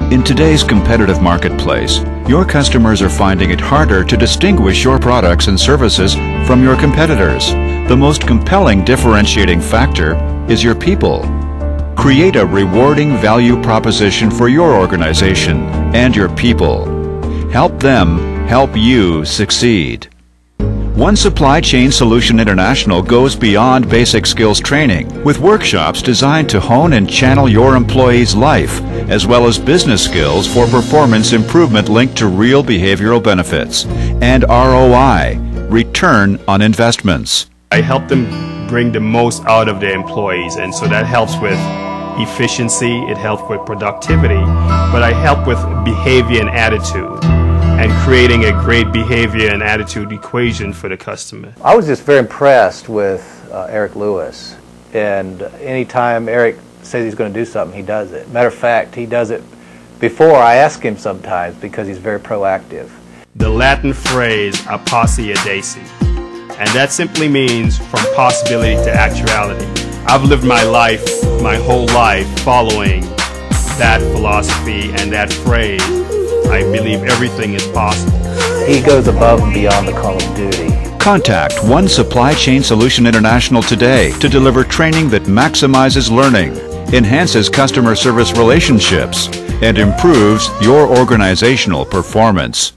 In today's competitive marketplace, your customers are finding it harder to distinguish your products and services from your competitors. The most compelling differentiating factor is your people. Create a rewarding value proposition for your organization and your people. Help them help you succeed. One Supply Chain Solution International goes beyond basic skills training with workshops designed to hone and channel your employees' life, as well as business skills for performance improvement linked to real behavioral benefits and ROI, return on investments. I help them bring the most out of their employees, and so that helps with efficiency, it helps with productivity, but I help with behavior and attitude, and creating a great behavior and attitude equation for the customer. I was just very impressed with Eric Lewis, and anytime Eric says he's going to do something, he does it. Matter of fact, he does it before I ask him sometimes because he's very proactive. The Latin phrase "apposita desi," and that simply means from possibility to actuality. I've lived my life, my whole life, following that philosophy and that phrase. I believe everything is possible. He goes above and beyond the call of duty. Contact One Supply Chain Solution International today to deliver training that maximizes learning, enhances customer service relationships, and improves your organizational performance.